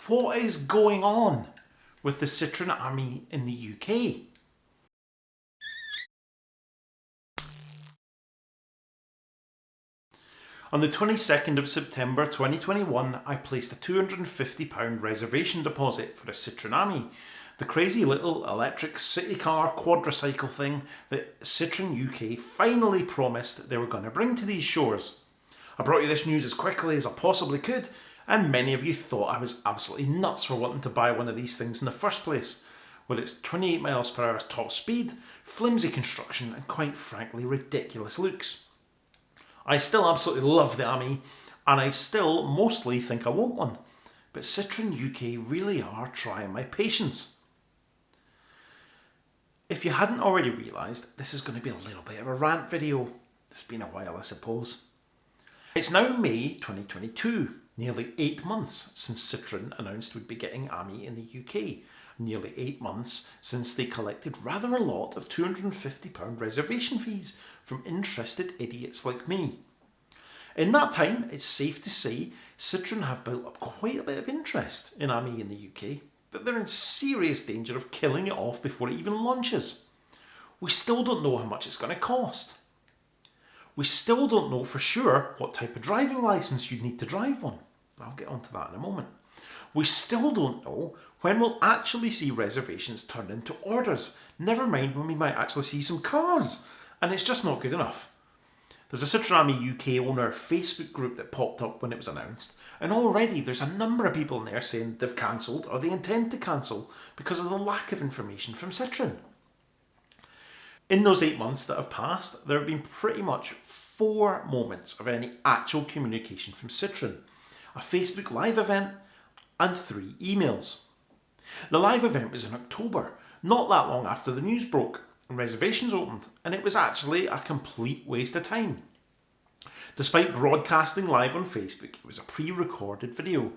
What is going on with the Citroen Ami in the UK? On the 22nd of September 2021, I placed a £250 reservation deposit for a Citroen Ami, the crazy little electric city car quadricycle thing that Citroen UK finally promised they were going to bring to these shores. I brought you this news as quickly as I possibly could, and many of you thought I was absolutely nuts for wanting to buy one of these things in the first place, with its 28 miles per hour top speed, flimsy construction and quite frankly ridiculous looks. I still absolutely love the Ami, and I still mostly think I want one, but Citroen UK really are trying my patience. If you hadn't already realised, this is going to be a little bit of a rant video. It's been a while, I suppose. It's now May 2022, nearly 8 months since Citroen announced we'd be getting Ami in the UK, nearly 8 months since they collected rather a lot of £250 reservation fees from interested idiots like me. In that time, it's safe to say Citroen have built up quite a bit of interest in Ami in the UK, but they're in serious danger of killing it off before it even launches. We still don't know how much it's going to cost. We still don't know for sure what type of driving licence you'd need to drive one. I'll get onto that in a moment. We still don't know when we'll actually see reservations turned into orders, never mind when we might actually see some cars, and it's just not good enough. There's a Citroen Ami UK owner Facebook group that popped up when it was announced, and already there's a number of people in there saying they've cancelled or they intend to cancel because of the lack of information from Citroen. In those 8 months that have passed, there have been pretty much 4 moments of any actual communication from Citroen, a Facebook Live event and 3 emails. The live event was in October, not that long after the news broke and reservations opened, and it was actually a complete waste of time. Despite broadcasting live on Facebook, it was a pre-recorded video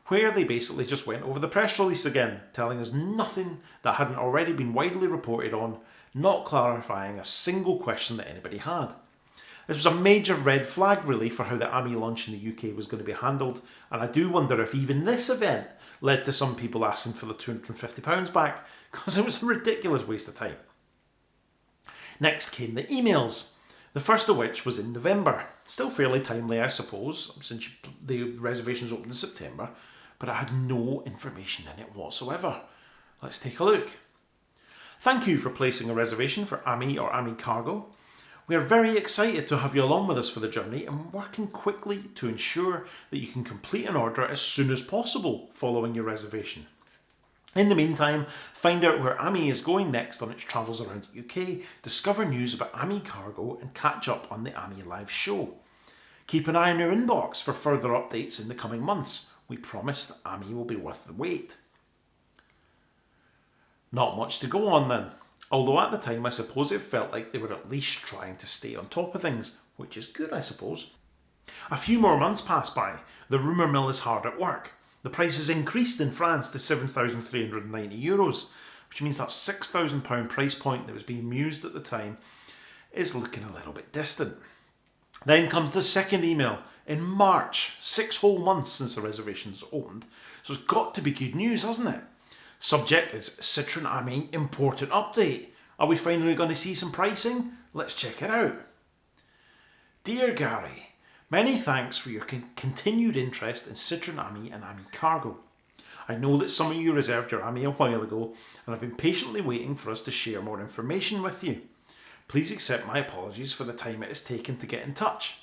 where they basically just went over the press release again, telling us nothing that hadn't already been widely reported on, not clarifying a single question that anybody had. This was a major red flag really for how the Ami launch in the UK was going to be handled, and I do wonder if even this event led to some people asking for the £250 back, because it was a ridiculous waste of time. Next came the emails, the first of which was in November. Still fairly timely, I suppose, since the reservations opened in September, but it had no information in it whatsoever. Let's take a look. Thank you for placing a reservation for Ami or Ami Cargo. We are very excited to have you along with us for the journey and working quickly to ensure that you can complete an order as soon as possible following your reservation. In the meantime, find out where Ami is going next on its travels around the UK, discover news about Ami Cargo and catch up on the Ami live show. Keep an eye on your inbox for further updates in the coming months. We promise that Ami will be worth the wait. Not much to go on then, although at the time I suppose it felt like they were at least trying to stay on top of things, which is good I suppose. A few more months passed by. The rumour mill is hard at work. The price has increased in France to €7,390, which means that £6,000 price point that was being used at the time is looking a little bit distant. Then comes the second email in March, 6 whole months since the reservations opened, so it's got to be good news, hasn't it? Subject is Citroen Ami important update. Are we finally going to see some pricing? Let's check it out. Dear Gary, many thanks for your continued interest in Citroen Ami and Ami Cargo. I know that some of you reserved your Ami a while ago and have been patiently waiting for us to share more information with you. Please accept my apologies for the time it has taken to get in touch.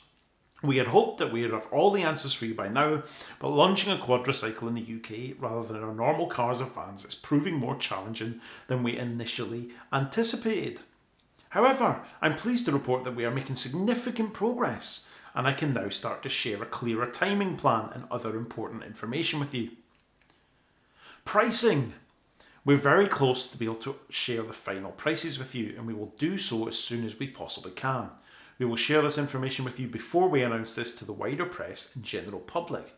We had hoped that we would have all the answers for you by now, but launching a quadricycle in the UK rather than our normal cars or vans is proving more challenging than we initially anticipated. However, I'm pleased to report that we are making significant progress, and I can now start to share a clearer timing plan and other important information with you. Pricing. We're very close to be able to share the final prices with you, and we will do so as soon as we possibly can. We will share this information with you before we announce this to the wider press and general public.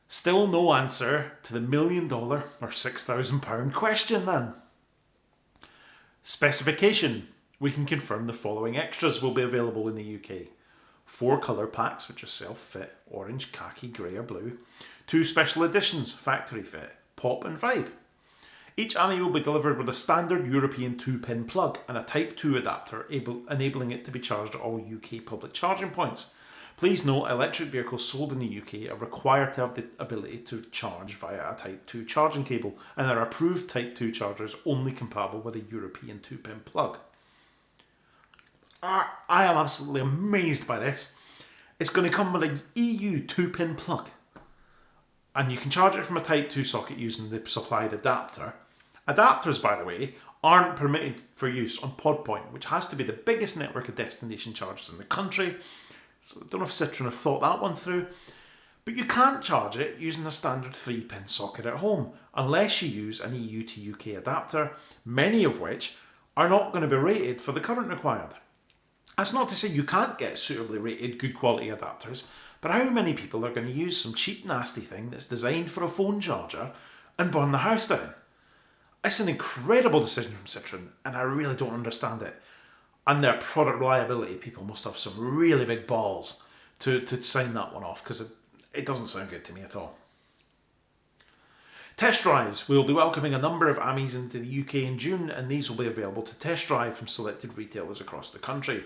Still no answer to the $1 million or £6,000 question then. Specification. We can confirm the following extras will be available in the UK. 4 colour packs which are self-fit, orange, khaki, grey or blue. 2 special editions, factory fit, pop and vibe. Each AMI will be delivered with a standard European 2-pin plug and a Type 2 adapter, enabling it to be charged at all UK public charging points. Please note, electric vehicles sold in the UK are required to have the ability to charge via a Type 2 charging cable, and are approved Type 2 chargers only compatible with a European 2-pin plug. I am absolutely amazed by this. It's going to come with an EU 2-pin plug, and you can charge it from a Type 2 socket using the supplied adapter. Adapters, by the way, aren't permitted for use on PodPoint, which has to be the biggest network of destination chargers in the country. So I don't know if Citroen have thought that one through. But you can't charge it using a standard 3-pin socket at home, unless you use an EU to UK adapter, many of which are not going to be rated for the current required. That's not to say you can't get suitably rated good quality adapters, but how many people are going to use some cheap nasty thing that's designed for a phone charger and burn the house down? It's an incredible decision from Citroen, and I really don't understand it. And their product reliability people must have some really big balls to sign that one off, because it doesn't sound good to me at all. Test drives. We will be welcoming a number of AMIs into the UK in June, and these will be available to test drive from selected retailers across the country.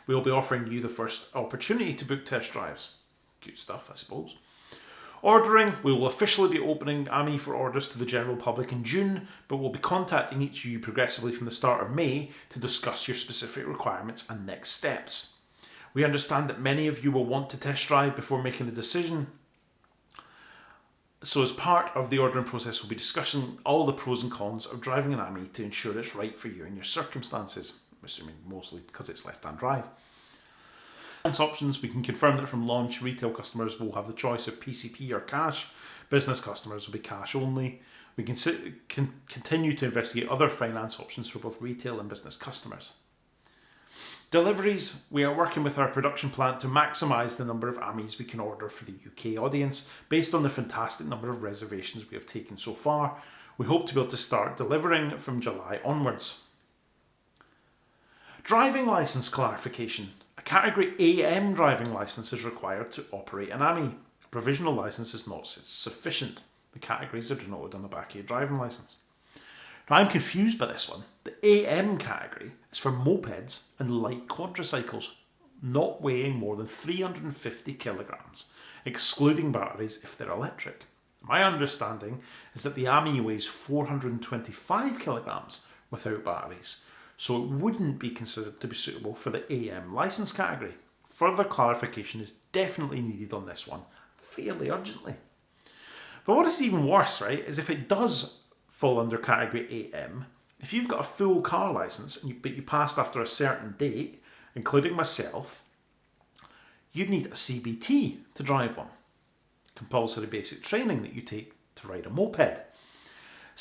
We will be offering you the first opportunity to book test drives. Good stuff, I suppose. Ordering. We will officially be opening AMI for orders to the general public in June, but we'll be contacting each of you progressively from the start of May to discuss your specific requirements and next steps. We understand that many of you will want to test drive before making a decision. So as part of the ordering process, we'll be discussing all the pros and cons of driving an AMI to ensure it's right for you and your circumstances. I'm assuming mostly because it's left-hand drive. Finance options. We can confirm that from launch, retail customers will have the choice of PCP or cash. Business customers will be cash only. We can continue to investigate other finance options for both retail and business customers. Deliveries. We are working with our production plant to maximise the number of AMIs we can order for the UK audience based on the fantastic number of reservations we have taken so far. We hope to be able to start delivering from July onwards. Driving licence clarification. A Category AM driving licence is required to operate an AMI. A provisional licence is not sufficient. The categories are denoted on the back of your driving licence. Now, I'm confused by this one. The AM category is for mopeds and light quadricycles, not weighing more than 350 kilograms, excluding batteries if they're electric. My understanding is that the AMI weighs 425 kilograms without batteries, so it wouldn't be considered to be suitable for the AM licence category. Further clarification is definitely needed on this one, fairly urgently. But what is even worse, right, is if it does fall under Category AM, if you've got a full car licence but you passed after a certain date, including myself, you'd need a CBT to drive one. Compulsory basic training that you take to ride a moped.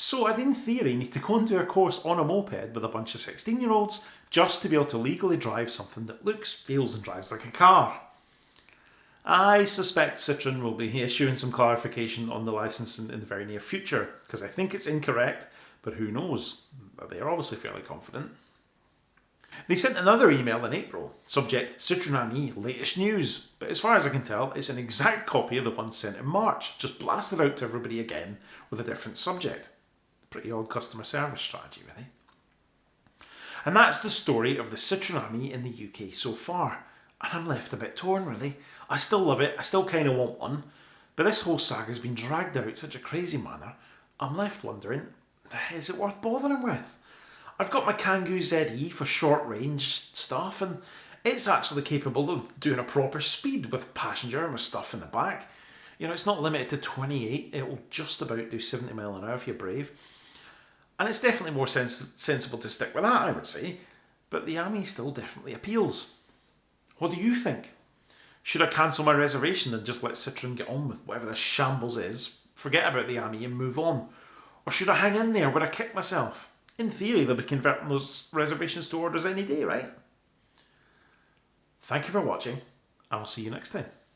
So I'd in theory need to go and do a course on a moped with a bunch of 16-year-olds just to be able to legally drive something that looks, feels and drives like a car. I suspect Citroen will be issuing some clarification on the licence in the very near future, because I think it's incorrect, but who knows? They're obviously fairly confident. They sent another email in April, subject Citroen AMI latest news, but as far as I can tell, it's an exact copy of the one sent in March, just blasted out to everybody again with a different subject. Pretty odd customer service strategy, really. And that's the story of the Citroen AMI in the UK so far. And I'm left a bit torn, really. I still love it, I still kind of want one, but this whole saga's been dragged out in such a crazy manner, I'm left wondering, is it worth bothering with? I've got my Kangoo ZE for short range stuff, and it's actually capable of doing a proper speed with passenger and with stuff in the back. You know, it's not limited to 28, it will just about do 70 mile an hour if you're brave. And it's definitely more sensible to stick with that, I would say, but the AMI still definitely appeals. What do you think? Should I cancel my reservation and just let Citroen get on with whatever the shambles is, forget about the AMI and move on? Or should I hang in there where I kick myself? In theory, they'll be converting those reservations to orders any day, right? Thank you for watching, and I'll see you next time.